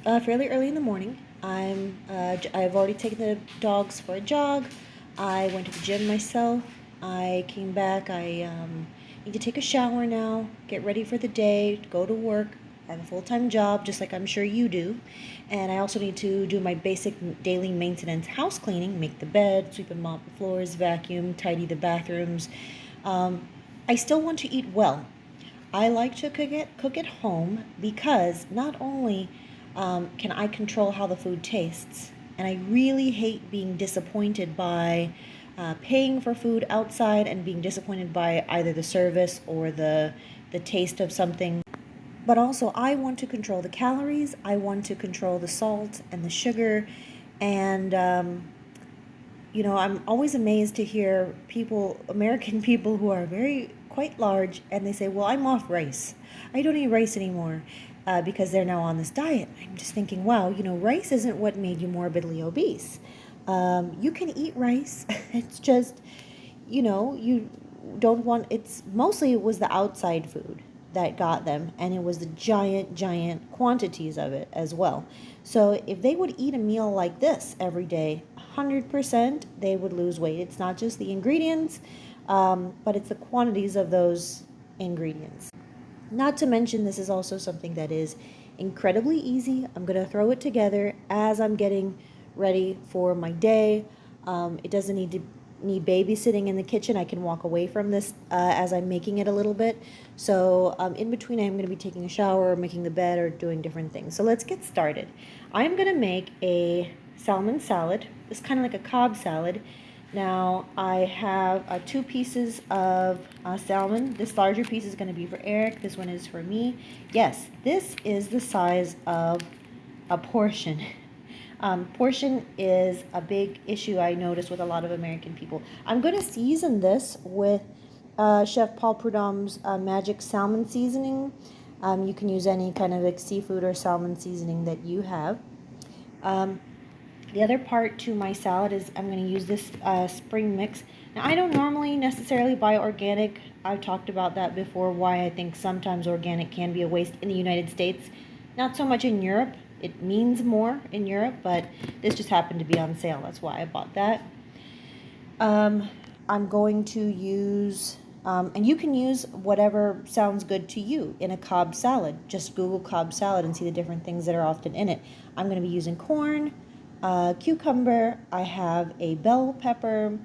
fairly early in the morning. I've already taken the dogs for a jog. I went to the gym myself. I came back. I need to take a shower now, get ready for the day, go to work. I have a full-time job, just like I'm sure you do. And I also need to do my basic daily maintenance house cleaning, make the bed, sweep and mop the floors, vacuum, tidy the bathrooms. Um, I still want to eat well. I like to cook at home because not only can I control how the food tastes, and I really hate being disappointed by paying for food outside and being disappointed by either the service or the taste of something. But also, I want to control the calories. I want to control the salt and the sugar, and I'm always amazed to hear people, American people who are very quite large, and they say, "Well, I'm off rice. I don't eat rice anymore because they're now on this diet." I'm just thinking, wow, rice isn't what made you morbidly obese. You can eat rice. It's just, you don't want. It's mostly it was the outside food that got them, and it was the giant quantities of it as well. So if they would eat a meal like this every day, 100% they would lose weight. It's not just the ingredients, but it's the quantities of those ingredients. Not to mention, this is also something that is incredibly easy. I'm going to throw it together as I'm getting ready for my day. It doesn't need babysitting in the kitchen. I can walk away from this as I'm making it a little bit. So in between, I'm going to be taking a shower, or making the bed, or doing different things. So let's get started. I'm going to make a salmon salad. It's kind of like a Cobb salad. Now I have 2 pieces of salmon. This larger piece is going to be for Eric. This one is for me. Yes, this is the size of a portion. Portion is a big issue I notice with a lot of American people. I'm going to season this with Chef Paul Prudhomme's magic salmon seasoning. You can use any kind of like seafood or salmon seasoning that you have. The other part to my salad is I'm going to use this spring mix. Now, I don't normally necessarily buy organic. I've talked about that before, why I think sometimes organic can be a waste in the United States. Not so much in Europe. It means more in Europe, but this just happened to be on sale. That's why I bought that. I'm going to use, and you can use whatever sounds good to you in a Cobb salad. Just Google Cobb salad and see the different things that are often in it. I'm going to be using corn, cucumber. I have a bell pepper.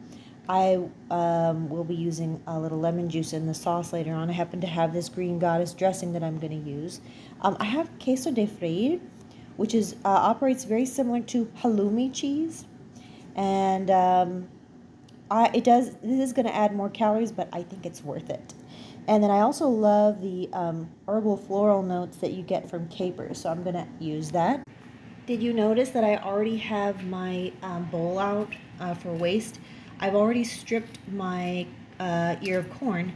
I will be using a little lemon juice in the sauce later on. I happen to have this green goddess dressing that I'm going to use. I have queso de freír, which is operates very similar to halloumi cheese, and this is going to add more calories, but I think it's worth it. And then I also love the herbal floral notes that you get from capers, so I'm going to use that. Did you notice that I already have my bowl out for waste? I've already stripped my ear of corn.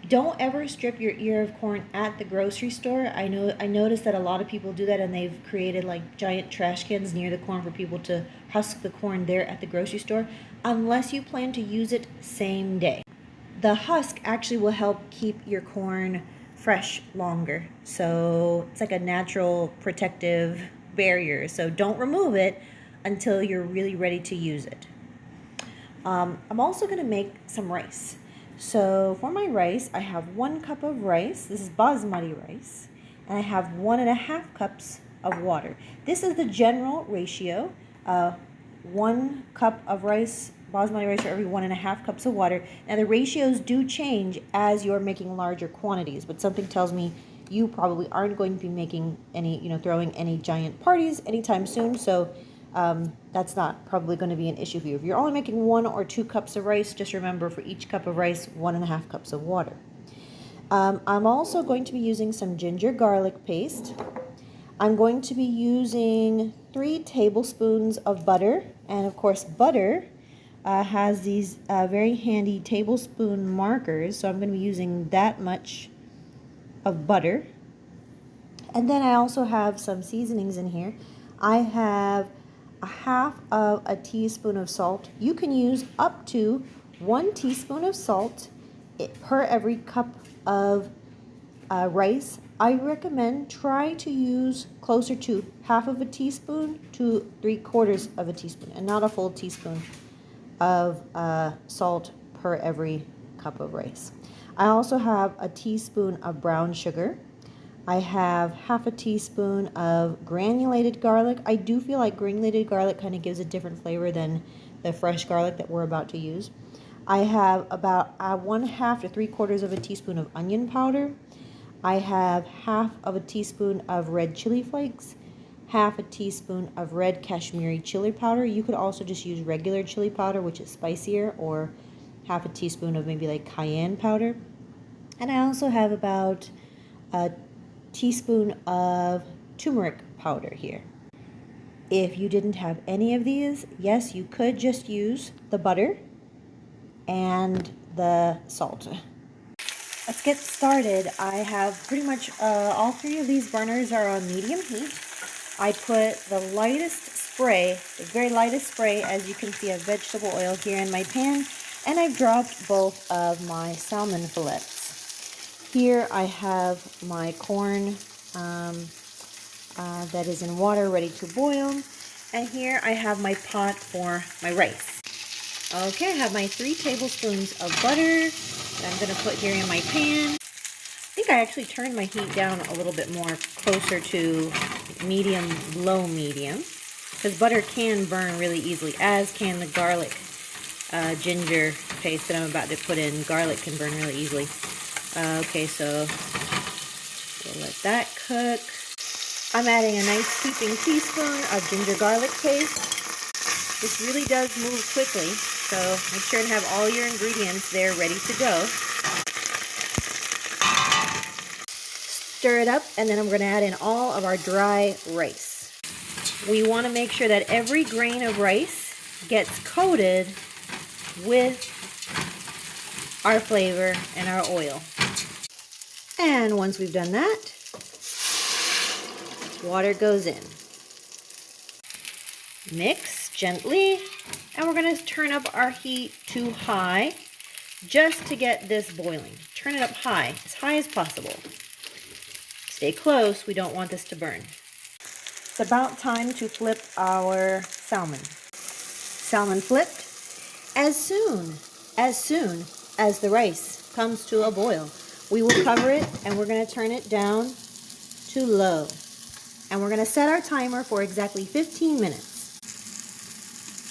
Don't ever strip your ear of corn at the grocery store. I noticed that a lot of people do that, and they've created like giant trash cans near the corn for people to husk the corn there at the grocery store, unless you plan to use it same day. The husk actually will help keep your corn fresh longer. So it's like a natural protective barrier. So don't remove it until you're really ready to use it. I'm also going to make some rice. So for my rice, I have 1 cup of rice. This is basmati rice. And I have 1.5 cups of water. This is the general ratio. 1 cup of rice, basmati rice, for every 1.5 cups of water. Now the ratios do change as you're making larger quantities, but something tells me you probably aren't going to be making any, throwing any giant parties anytime soon. So that's not probably going to be an issue for you. If you're only making 1 or 2 cups of rice, just remember for each cup of rice, 1.5 cups of water. I'm also going to be using some ginger garlic paste. I'm going to be using 3 tablespoons of butter. And of course, butter has these very handy tablespoon markers. So I'm going to be using that much of butter. And then I also have some seasonings in here. I have 1/2 teaspoon of salt. You can use up to 1 teaspoon of salt per every cup of rice. I recommend try to use closer to half of a teaspoon to 3/4 of a teaspoon, and not a full teaspoon of salt per every cup of rice. I also have a teaspoon of brown sugar. I have half a teaspoon of granulated garlic. I do feel like granulated garlic kind of gives a different flavor than the fresh garlic that we're about to use. I have about 1/2 to 3/4 of a teaspoon of onion powder. I have half of a teaspoon of red chili flakes, half a teaspoon of red Kashmiri chili powder. You could also just use regular chili powder, which is spicier, or half a teaspoon of maybe like cayenne powder. And I also have about a teaspoon of turmeric powder here. If you didn't have any of these, yes, you could just use the butter and the salt. Let's get started. I have pretty much all three of these burners are on medium heat. I put the lightest spray, the very lightest spray, as you can see, of vegetable oil here in my pan, and I've dropped both of my salmon fillets. Here I have my corn that is in water ready to boil, and here I have my pot for my rice. Okay, I have my 3 tablespoons of butter that I'm going to put here in my pan. I think I actually turned my heat down a little bit more, closer to medium, low medium, because butter can burn really easily, as can the garlic ginger paste that I'm about to put in. Garlic can burn really easily. Okay, so we'll let that cook. I'm adding a nice heaping teaspoon of ginger garlic paste. This really does move quickly, so make sure to have all your ingredients there ready to go. Stir it up, and then I'm going to add in all of our dry rice. We want to make sure that every grain of rice gets coated with our flavor and our oil. And once we've done that, water goes in. Mix gently, and we're going to turn up our heat to high just to get this boiling. Turn it up high as possible. Stay close, we don't want this to burn. It's about time to flip our salmon. Salmon flipped. As soon as the rice comes to a boil, we will cover it, and we're going to turn it down to low. And we're going to set our timer for exactly 15 minutes.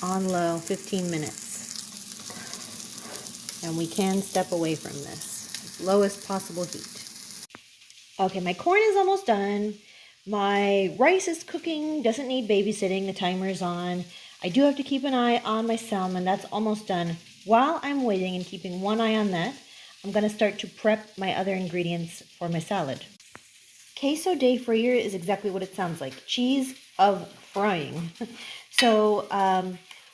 On low, 15 minutes. And we can step away from this. Lowest possible heat. Okay, my corn is almost done. My rice is cooking, doesn't need babysitting. The timer is on. I do have to keep an eye on my salmon. That's almost done. While I'm waiting and keeping one eye on that, I'm going to start to prep my other ingredients for my salad. Queso de freír is exactly what it sounds like. Cheese of frying. So,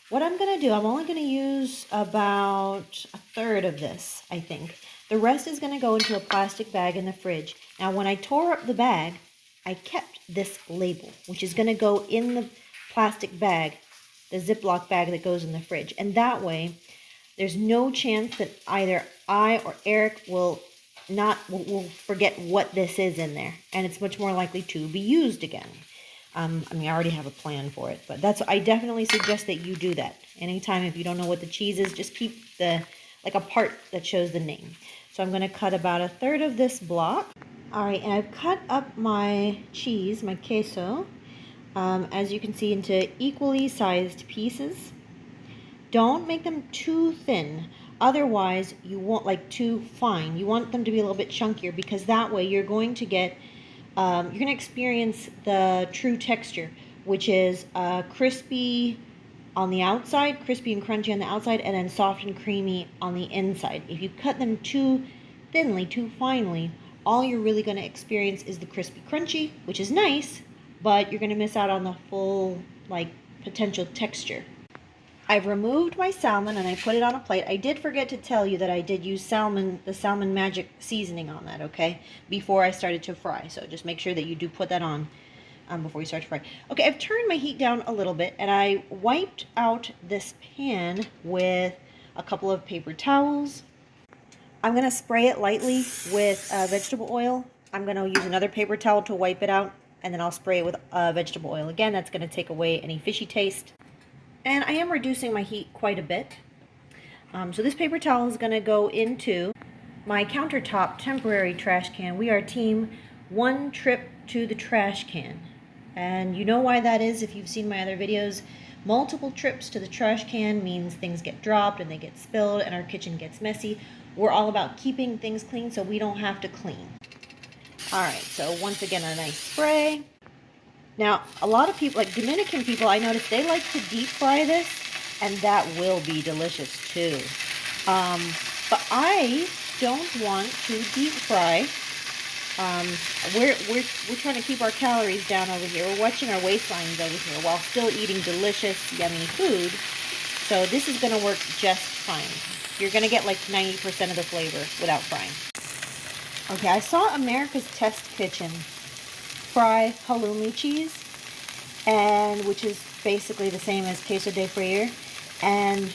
what I'm going to do, I'm only going to use about a third of this, I think. The rest is going to go into a plastic bag in the fridge. Now, when I tore up the bag, I kept this label, which is going to go in the plastic bag, the Ziploc bag that goes in the fridge. And that way, there's no chance that either I or Eric will forget what this is in there. And it's much more likely to be used again. I mean, I already have a plan for it, but I definitely suggest that you do that. Anytime, if you don't know what the cheese is, just keep like a part that shows the name. So I'm going to cut about a third of this block. All right, and I've cut up my cheese, my queso, as you can see, into equally sized pieces. Don't make them too thin. Otherwise, you want like too fine. You want them to be a little bit chunkier, because that way you're going to get you're going to experience the true texture, which is crispy on the outside, crispy and crunchy on the outside, and then soft and creamy on the inside. If you cut them too thinly, too finely, all you're really going to experience is the crispy crunchy, which is nice, but you're going to miss out on the full potential texture. I've removed my salmon and I put it on a plate. I did forget to tell you that I did use the Salmon Magic seasoning on that, okay, before I started to fry. So just make sure that you do put that on before you start to fry. Okay, I've turned my heat down a little bit, and I wiped out this pan with a couple of paper towels. I'm going to spray it lightly with vegetable oil. I'm going to use another paper towel to wipe it out, and then I'll spray it with vegetable oil. Again, that's going to take away any fishy taste. And I am reducing my heat quite a bit. So this paper towel is going to go into my countertop temporary trash can. We are team one trip to the trash can. And you know why that is if you've seen my other videos. Multiple trips to the trash can means things get dropped and they get spilled and our kitchen gets messy. We're all about keeping things clean so we don't have to clean. Alright, so once again a nice spray. Now, a lot of people, like Dominican people, I noticed they like to deep fry this, and that will be delicious too. But I don't want to deep fry. We're trying to keep our calories down over here. We're watching our waistlines over here while still eating delicious, yummy food. So this is going to work just fine. You're going to get like 90% of the flavor without frying. Okay, I saw America's Test Kitchen fry halloumi cheese, and which is basically the same as queso de freír, and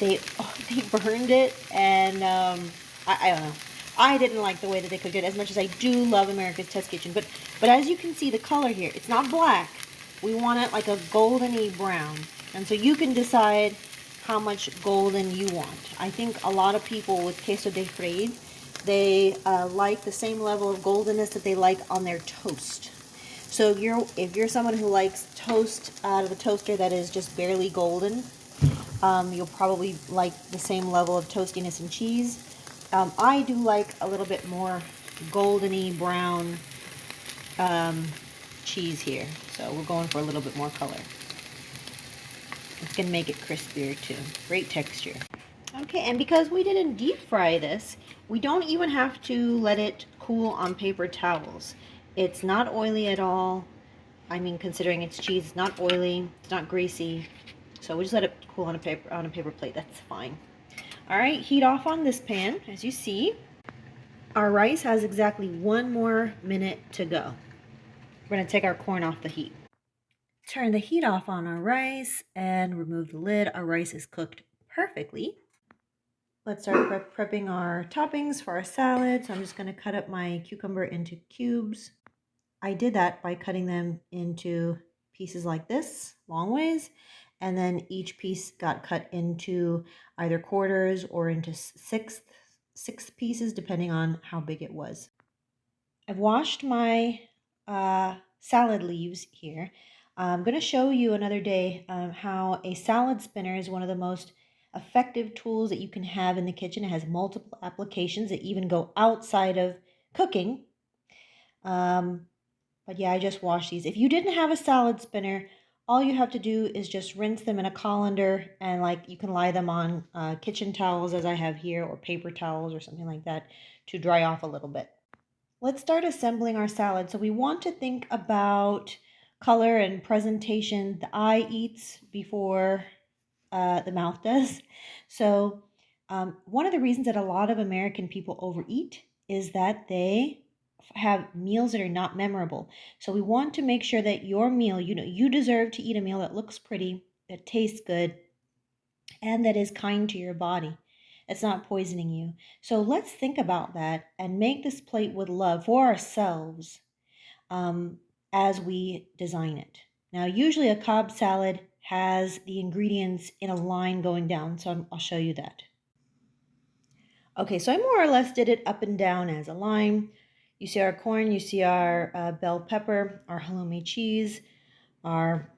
they burned it, and I don't know. I didn't like the way that they cooked it as much as I do love America's Test Kitchen. But as you can see, the color here, it's not black. We want it like a goldeny brown. And so you can decide how much golden you want. I think a lot of people with queso de freír, they like the same level of goldenness that they like on their toast. So if you're someone who likes toast out of the toaster that is just barely golden, you'll probably like the same level of toastiness and cheese. I do like a little bit more goldeny brown cheese here. So we're going for a little bit more color. It's going to make it crispier too. Great texture. Okay, and because we didn't deep fry this, we don't even have to let it cool on paper towels. It's not oily at all. I mean, considering it's cheese, it's not oily, it's not greasy. So we just let it cool on a paper plate. That's fine. All right, heat off on this pan. As you see, our rice has exactly 1 more minute to go. We're going to take our corn off the heat. Turn the heat off on our rice and remove the lid. Our rice is cooked perfectly. Let's start prepping our toppings for our salad. So I'm just going to cut up my cucumber into cubes. I did that by cutting them into pieces like this, long ways, and then each piece got cut into either quarters or into sixth pieces, depending on how big it was. I've washed my salad leaves here. I'm going to show you another day how a salad spinner is one of the most effective tools that you can have in the kitchen. It has multiple applications that even go outside of cooking. But yeah, I just washed these. If you didn't have a salad spinner, all you have to do is just rinse them in a colander, and like you can lie them on kitchen towels as I have here, or paper towels or something like that to dry off a little bit. Let's start assembling our salad. So we want to think about color and presentation. The eye eats before the mouth does. So one of the reasons that a lot of American people overeat is that they have meals that are not memorable. So we want to make sure that your meal, you deserve to eat a meal that looks pretty, that tastes good, and that is kind to your body. It's not poisoning you. So let's think about that and make this plate with love for ourselves as we design it. Now, usually a Cobb salad has the ingredients in a line going down, so I'll show you that. Okay, so I more or less did it up and down as a line. You see our corn, you see our bell pepper, our halloumi cheese, our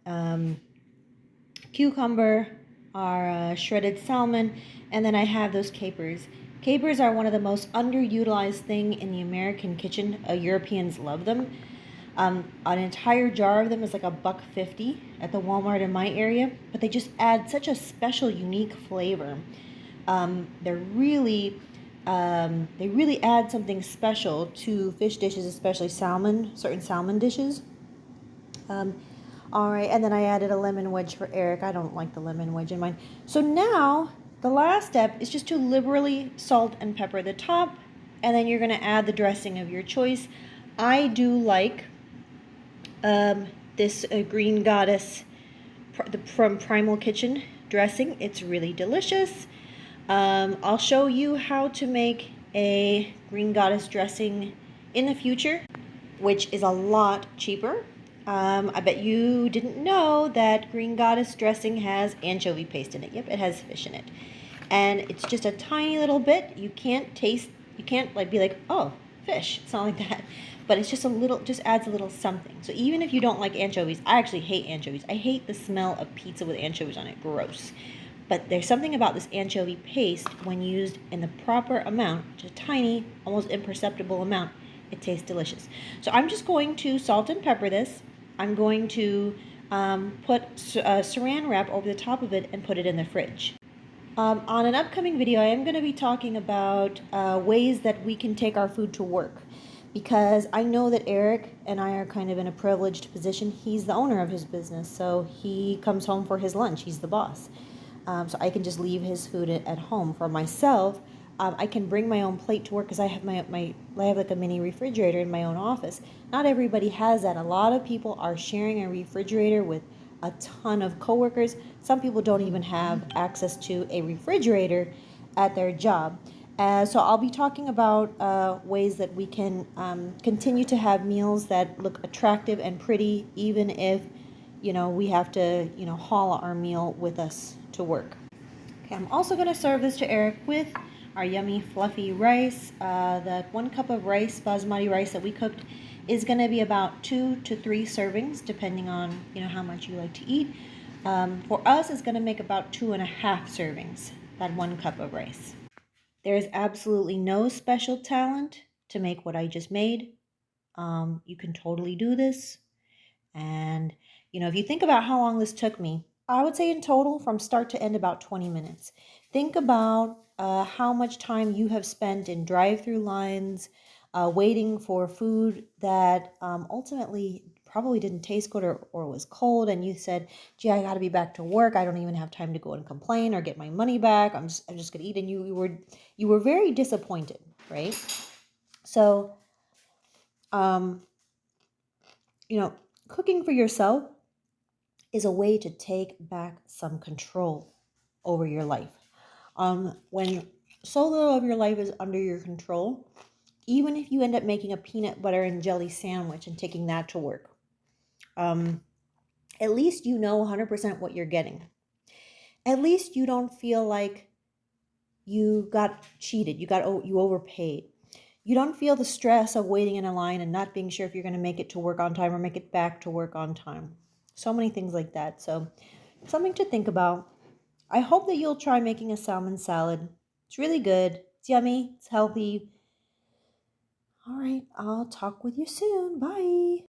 cucumber, our shredded salmon, and then I have those capers. Capers are one of the most underutilized thing in the American kitchen. Europeans love them. An entire jar of them is like $1.50 at the Walmart in my area, but they just add such a special, unique flavor. They really add something special to fish dishes, especially salmon, certain salmon dishes. All right, and then I added a lemon wedge for Eric. I don't like the lemon wedge in mine. So now the last step is just to liberally salt and pepper the top, and then you're going to add the dressing of your choice. I do like this Green Goddess from Primal Kitchen dressing. It's really delicious. I'll show you how to make a Green Goddess dressing in the future, which is a lot cheaper. I bet you didn't know that Green Goddess dressing has anchovy paste in it. Yep, it has fish in it. And it's just a tiny little bit. You can't taste, you can't like be like, oh, fish. It's not like that. But it's just a little, just adds a little something. So even if you don't like anchovies, I actually hate anchovies. I hate the smell of pizza with anchovies on it. Gross. But there's something about this anchovy paste when used in the proper amount, just a tiny, almost imperceptible amount, it tastes delicious. So I'm just going to salt and pepper this. I'm going to put saran wrap over the top of it and put it in the fridge. On an upcoming video, I am going to be talking about ways that we can take our food to work, because I know that Eric and I are kind of in a privileged position. He's the owner of his business, so he comes home for his lunch. He's the boss. So I can just leave his food at home. For myself, I can bring my own plate to work because I have I have like a mini refrigerator in my own office. Not everybody has that. A lot of people are sharing a refrigerator with a ton of coworkers. Some people don't even have access to a refrigerator at their job. So I'll be talking about ways that we can continue to have meals that look attractive and pretty, even if we have to haul our meal with us to work. Okay, I'm also going to serve this to Eric with our yummy fluffy rice. The 1 cup of rice, basmati rice that we cooked, is going to be about 2 to 3 servings, depending on how much you like to eat. For us, it's going to make about 2.5 servings, that 1 cup of rice. There is absolutely no special talent to make what I just made. You can totally do this. And if you think about how long this took me, I would say in total from start to end about 20 minutes. Think about how much time you have spent in drive-through lines, waiting for food that ultimately probably didn't taste good or was cold, and you said, gee, I got to be back to work. I don't even have time to go and complain or get my money back. I'm just going to eat. And you were very disappointed, right? So, cooking for yourself is a way to take back some control over your life. When so little of your life is under your control, even if you end up making a peanut butter and jelly sandwich and taking that to work, at least you know 100% what you're getting. At least you don't feel like you got cheated, you overpaid. You don't feel the stress of waiting in a line and not being sure if you're going to make it to work on time or make it back to work on time. So many things like that. So something to think about. I hope that you'll try making a salmon salad. It's really good. It's yummy. It's healthy. All right. I'll talk with you soon. Bye.